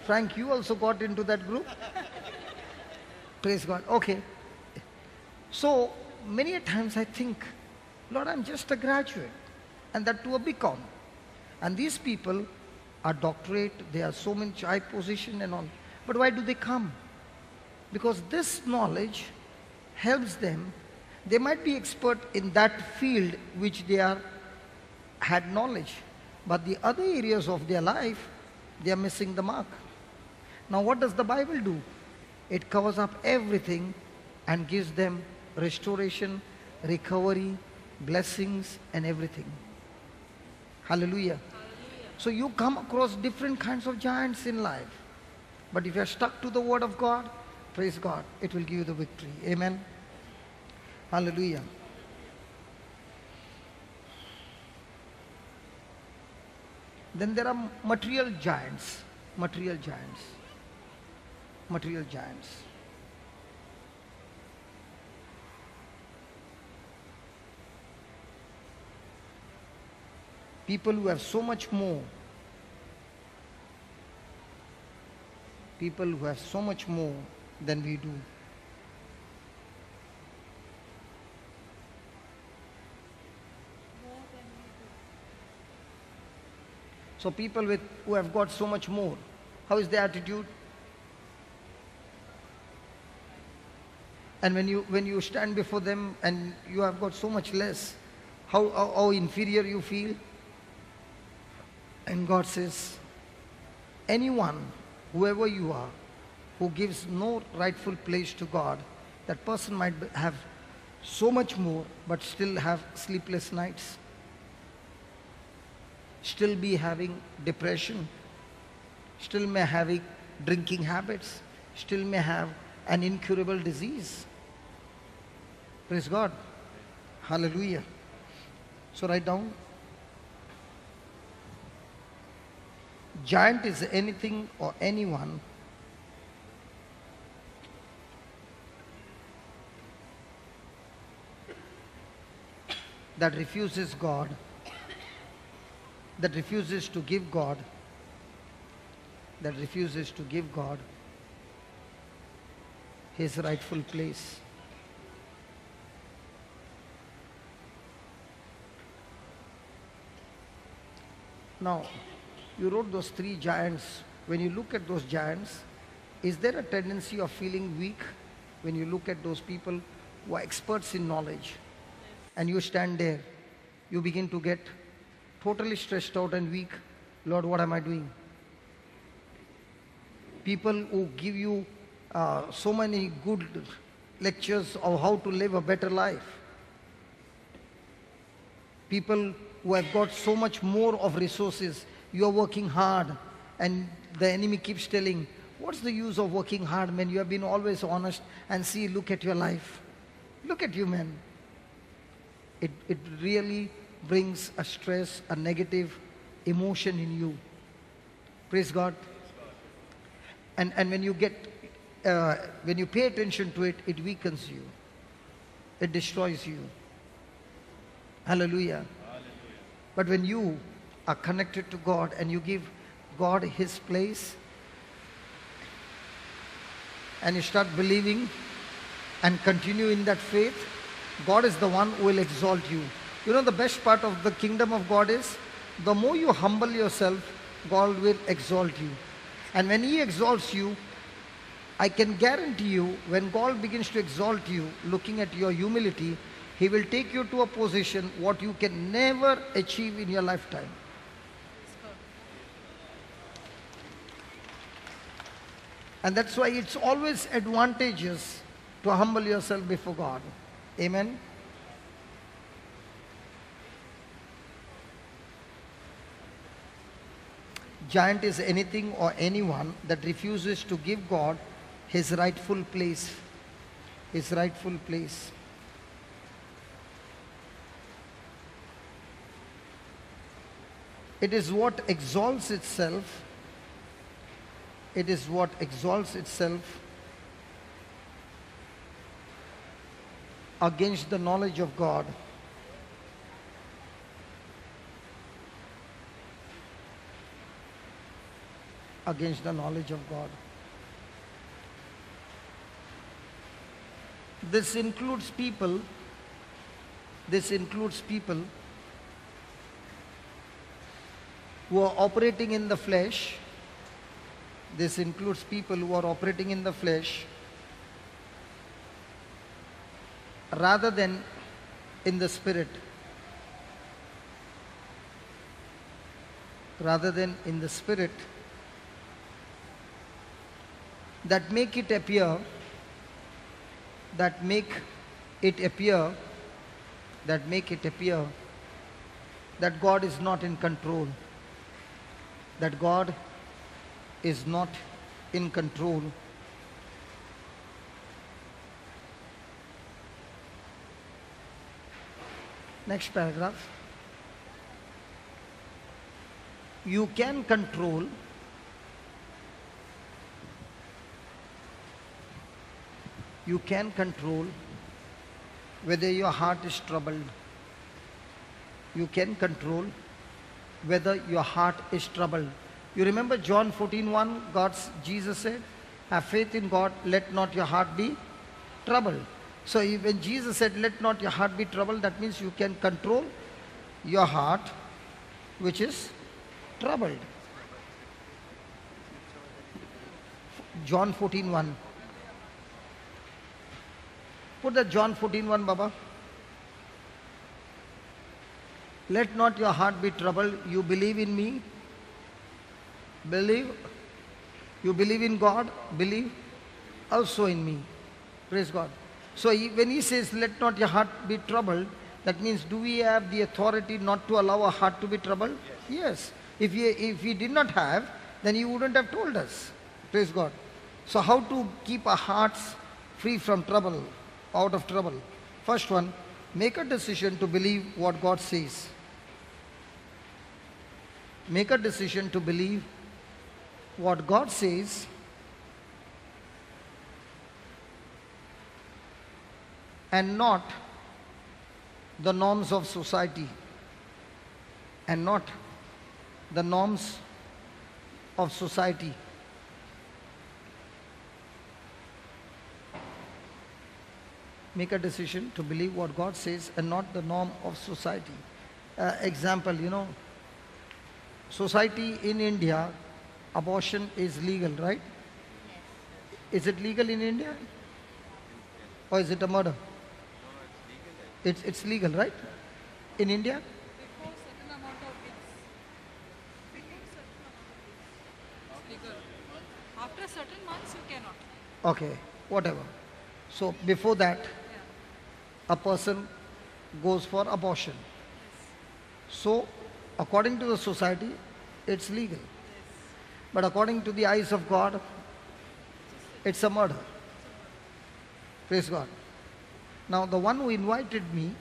Frank, you also got into that group? Praise God. Okay. So, many a times I think, Lord, I'm just a graduate, and that to a BCom. And these people are doctorate, they are so much high position and all. But why do they come? Because this knowledge helps them. They might be expert in that field which they are had knowledge, but the other areas of their life, they are missing the mark. Now what does the Bible do? It covers up everything and gives them restoration, recovery, blessings and everything. Hallelujah. So you come across different kinds of giants in life. But if you are stuck to the word of God, praise God, it will give you the victory. Amen. Hallelujah. Then there are material giants. Material giants. Material giants. People who have so much more. People who have so much more than we do. So people who have got so much more, how is their attitude? And when you stand before them and you have got so much less, how inferior you feel? And God says, anyone, whoever you are, who gives no rightful place to God, that person might have so much more, but still have sleepless nights, still be having depression, still may having drinking habits, still may have an incurable disease. Praise God. Hallelujah. So write down. Giant is anything or anyone that refuses God, that refuses to give God, that refuses to give God His rightful place. Now, you wrote those three giants. When you look at those giants, is there a tendency of feeling weak when you look at those people who are experts in knowledge? And you stand there, you begin to get totally stressed out and weak. Lord, what am I doing? People who give you so many good lectures of how to live a better life. People who have got so much more of resources. You are working hard and the enemy keeps telling, what's the use of working hard when you have been always honest? And see, look at your life. Look at you, man. It really brings a stress, a negative emotion in you. Praise God. And when you get, when you pay attention to it, it weakens you. It destroys you. Hallelujah. But when you are connected to God and you give God His place and you start believing and continue in that faith, God is the one who will exalt you. You know the best part of the kingdom of God is, the more you humble yourself, God will exalt you. And when He exalts you, I can guarantee you, when God begins to exalt you, looking at your humility, He will take you to a position what you can never achieve in your lifetime. And that's why it's always advantageous to humble yourself before God. Amen. Giant is anything or anyone that refuses to give God His rightful place. His rightful place. It is what exalts itself. It is what exalts itself against the knowledge of God. against the knowledge of God. This includes people who are operating in the flesh. This includes people who are operating in the flesh rather than in the spirit. Rather than in the spirit, that make it appear that God is not in control. That God is not in control. Next paragraph. You can control whether your heart is troubled. You can control whether your heart is troubled. You remember John 14:1, Jesus said, have faith in God, let not your heart be troubled. So when Jesus said, let not your heart be troubled, that means you can control your heart which is troubled. John 14:1. Put that John 14:1, Baba. Let not your heart be troubled. You believe in me. Believe. You believe in God. Believe also in me. Praise God. So when he says, let not your heart be troubled, that means do we have the authority not to allow our heart to be troubled? Yes. If we did not have, then he wouldn't have told us. Praise God. So how to keep our hearts free from trouble, out of trouble? First one, make a decision to believe what God says. Make a decision to believe what God says and not the norms of society. And not the norms of society. Make a decision to believe what God says and not the norm of society. Example, society in India, abortion is legal, right? Yes. Is it legal in India? Or is it a murder? It's legal, right? In India? Before certain amount of weeks. It's legal. After certain months, you cannot. Okay, whatever. So before that, a person goes for abortion. So according to the society, it's legal. But according to the eyes of God, it's a murder. Praise God. Now the one who invited me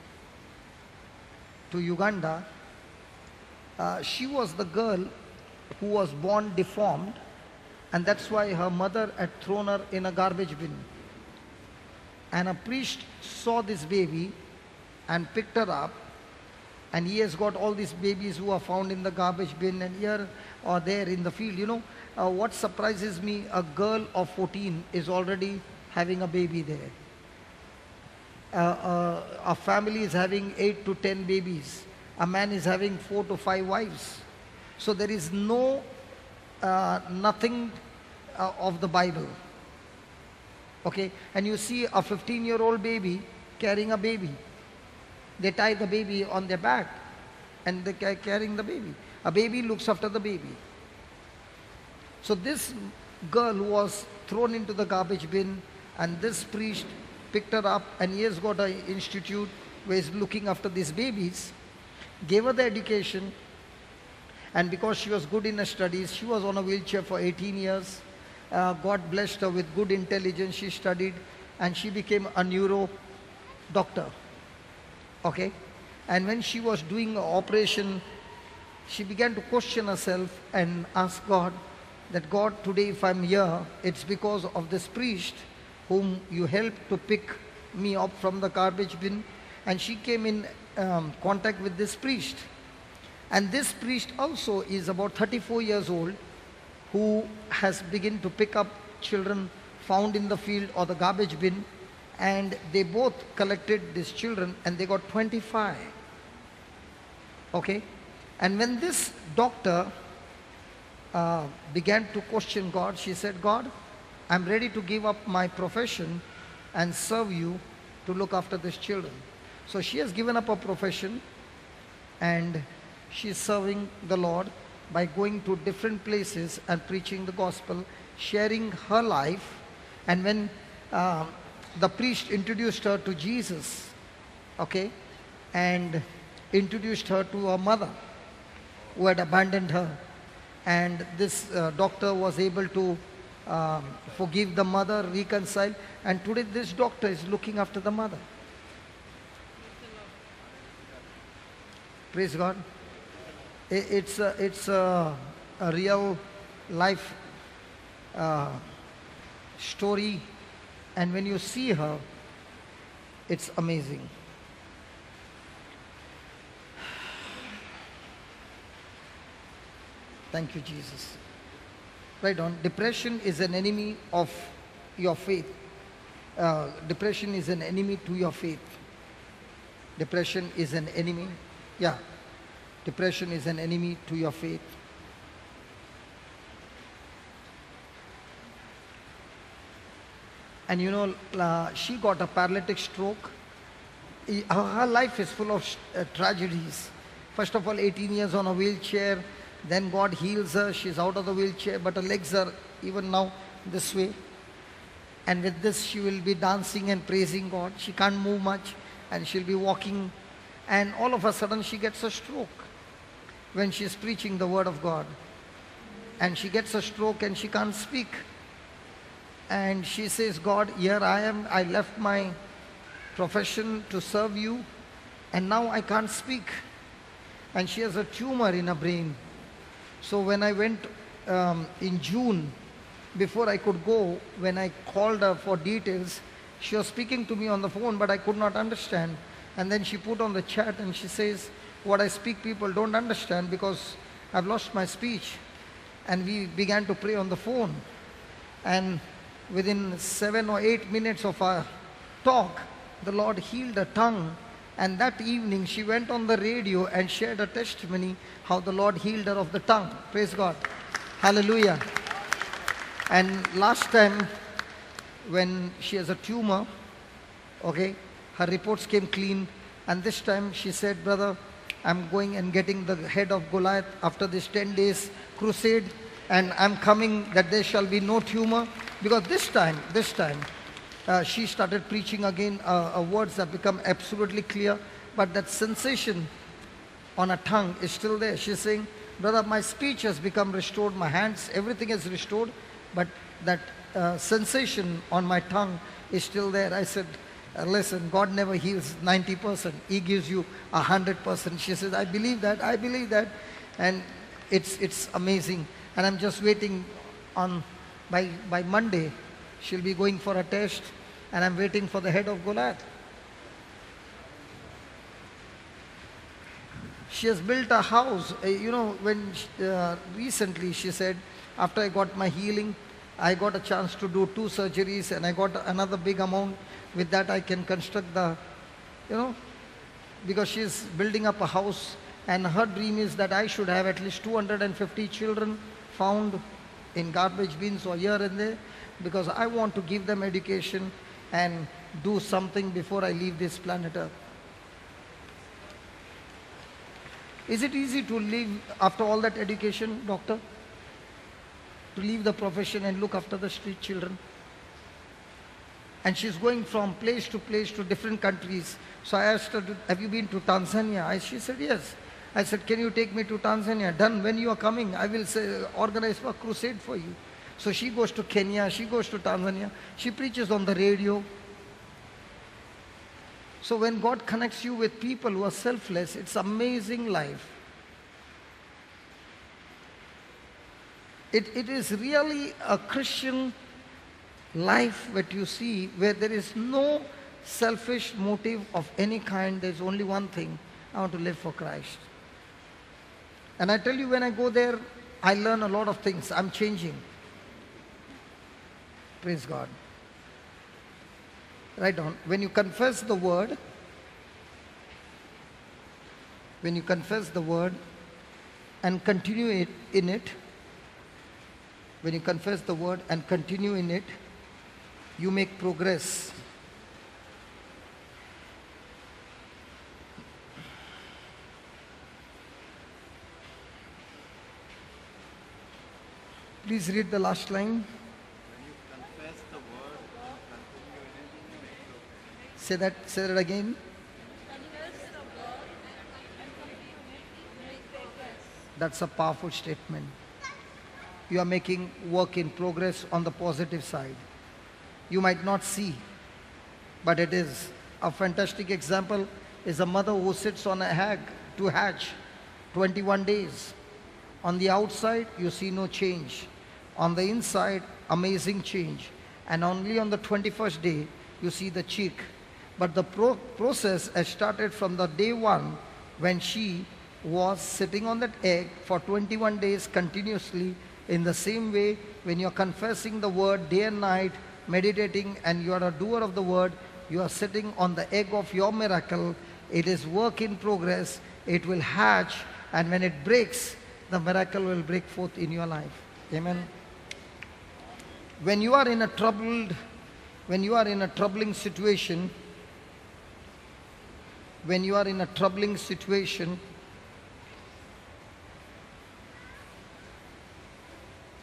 to Uganda, she was the girl who was born deformed, and that's why her mother had thrown her in a garbage bin. And a priest saw this baby and picked her up, and he has got all these babies who are found in the garbage bin and here or there in the field. What surprises me, a girl of 14 is already having a baby there. A family is having 8 to 10 babies. A man is having 4 to 5 wives. So there is nothing of the Bible. Okay, and you see a 15-year-old baby carrying a baby. They tie the baby on their back and they're carrying the baby. A baby looks after the baby. So this girl was thrown into the garbage bin, and this priest picked her up, and he has got an institute where he's looking after these babies, gave her the education, and because she was good in her studies, she was on a wheelchair for 18 years. God blessed her with good intelligence. She studied and she became a neuro doctor. Okay? And when she was doing an operation, she began to question herself and ask God that, God, today if I'm here, it's because of this priest whom you helped to pick me up from the garbage bin. And she came in contact with this priest. And this priest also is about 34 years old, who has begun to pick up children found in the field or the garbage bin, and they both collected these children and they got 25. Okay? And when this doctor began to question God, she said, God, I'm ready to give up my profession and serve you to look after these children. So she has given up her profession and she is serving the Lord by going to different places and preaching the gospel, sharing her life. And when the priest introduced her to Jesus, okay, and introduced her to her mother who had abandoned her, and this doctor was able to forgive the mother, reconcile, and today this doctor is looking after the mother. Praise God. It's a real life story, and when you see her, it's amazing. Thank you, Jesus. Right on. Depression is an enemy of your faith. Depression is an enemy to your faith. Depression is an enemy. Yeah. Depression is an enemy to your faith. And you know, she got a paralytic stroke. Her life is full of tragedies. First of all, 18 years on a wheelchair. Then God heals her. She's out of the wheelchair, but her legs are even now this way. And with this, she will be dancing and praising God. She can't move much, and she'll be walking. And all of a sudden, she gets a stroke when she's preaching the word of God. And she gets a stroke and she can't speak. And she says, God, here I am. I left my profession to serve you, and now I can't speak. And she has a tumor in her brain. So when I went in June, before I could go, when I called her for details, she was speaking to me on the phone, but I could not understand. And then she put on the chat and she says, what I speak people don't understand because I've lost my speech. And we began to pray on the phone. And within 7 or 8 minutes of our talk, the Lord healed her tongue. And that evening she went on the radio and shared a testimony how the Lord healed her of the tongue. Praise God. Hallelujah. And last time when she has a tumor, okay, her reports came clean. And this time she said, brother, I'm going and getting the head of Goliath after this 10 days crusade. And I'm coming that there shall be no tumor. Because this time, she started preaching again, words have become absolutely clear, but that sensation on her tongue is still there. She's saying, brother, my speech has become restored, my hands, everything is restored, but that sensation on my tongue is still there. I said, listen, God never heals 90%, He gives you 100%. She says, I believe that, and it's amazing. And I'm just waiting on, by Monday, she'll be going for a test, and I'm waiting for the head of Goliath. She has built a house. You know, when recently she said, after I got my healing, I got a chance to do 2 surgeries, and I got another big amount. With that, I can construct the, you know, because she's building up a house, and her dream is that I should have at least 250 children found in garbage bins or here and there, because I want to give them education and do something before I leave this planet Earth. Is it easy to leave after all that education, doctor? To leave the profession and look after the street children? And she's going from place to different countries. So I asked her, have you been to Tanzania? She said, yes. I said, can you take me to Tanzania? Done. When you are coming, I will organize a crusade for you. So she goes to Kenya, she goes to Tanzania, she preaches on the radio. So when God connects you with people who are selfless, it's amazing life. It is really a Christian life that you see where there is no selfish motive of any kind. There's only one thing: I want to live for Christ. And I tell you, when I go there, I learn a lot of things. I'm changing. Praise God. Right on. When you confess the word, and continue in it, when you confess the word and continue in it, you make progress. Please read the last line. When you confess the word and continue in it, you make progress. Say that again. Confess the word and continue in it, make progress. That's a powerful statement. You are making work in progress on the positive side. You might not see, but it is. A fantastic example is a mother who sits on a egg to hatch 21 days. On the outside, you see no change. On the inside, amazing change. And only on the 21st day, you see the cheek. But the process has started from the day one when she was sitting on that egg for 21 days continuously. In the same way, when you're confessing the word day and night, meditating, and you are a doer of the word, you are sitting on the egg of your miracle. It is work in progress. It will hatch, and when it breaks, the miracle will break forth in your life. Amen. When you are in a troubling situation,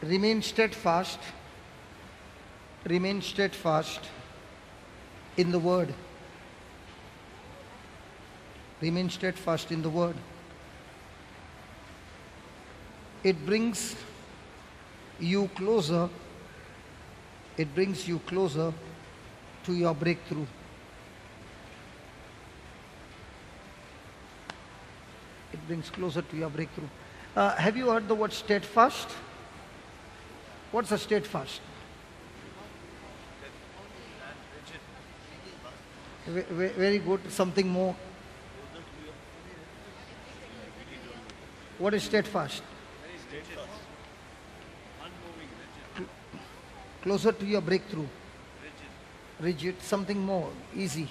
remain steadfast in the word. Remain steadfast in the word. It brings you closer to your breakthrough. It brings closer to your breakthrough. Have you heard the word steadfast? What's a steadfast? Very good. Something more. What is steadfast? Closer to your breakthrough. Rigid. Something more. Easy.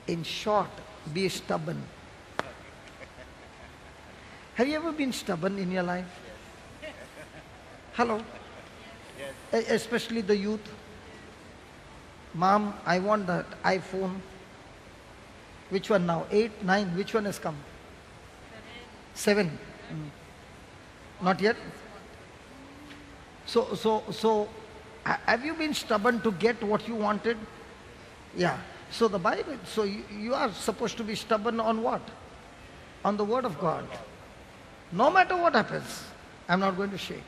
In short, be stubborn. Have you ever been stubborn in your life? Hello? Especially the youth. Mom, I want that iPhone. Which one now? 8, 9, which one has come? 7. Not yet? So, have you been stubborn to get what you wanted? Yeah. So the Bible, so you are supposed to be stubborn on what? On the word of God. No matter what happens, I'm not going to shake.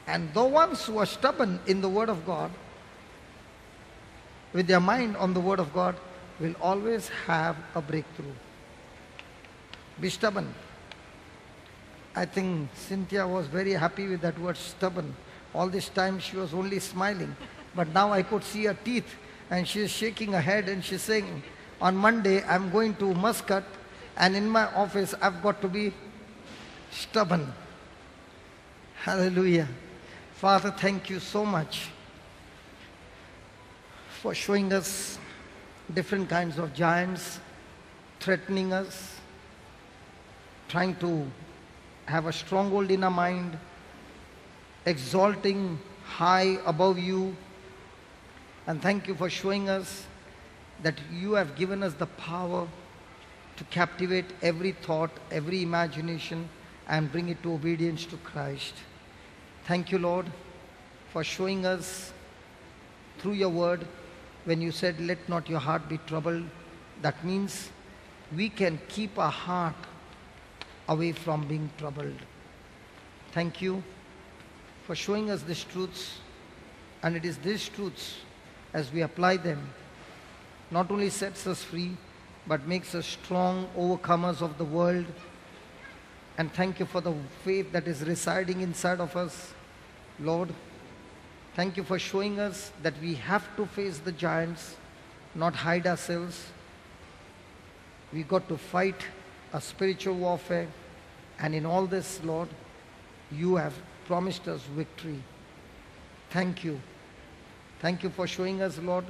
And the ones who are stubborn in the word of God, with their mind on the word of God, will always have a breakthrough. Be stubborn. I think Cynthia was very happy with that word stubborn. All this time she was only smiling. But now I could see her teeth and she is shaking her head and she's saying, on Monday I'm going to Muscat and in my office I've got to be stubborn. Hallelujah. Father, thank you so much for showing us different kinds of giants threatening us, trying to have a stronghold in our mind, exalting high above you. And thank you for showing us that you have given us the power to captivate every thought, every imagination, and bring it to obedience to Christ. Thank you, Lord, for showing us through your word when you said, let not your heart be troubled. That means we can keep our heart away from being troubled. Thank you for showing us these truths, and it is these truths, as we apply them, not only sets us free, but makes us strong overcomers of the world. And thank you for the faith that is residing inside of us, Lord. Thank you for showing us that we have to face the giants, not hide ourselves. We got to fight a spiritual warfare, And in all this, Lord, you have promised us victory. Thank you. Thank you for showing us, Lord,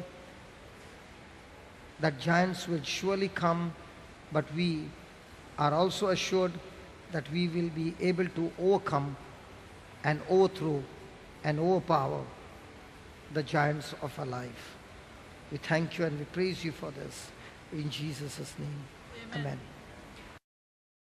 that giants will surely come, but we are also assured that we will be able to overcome and overthrow and overpower the giants of our life. We thank you and we praise you for this. In Jesus' name, Amen. amen.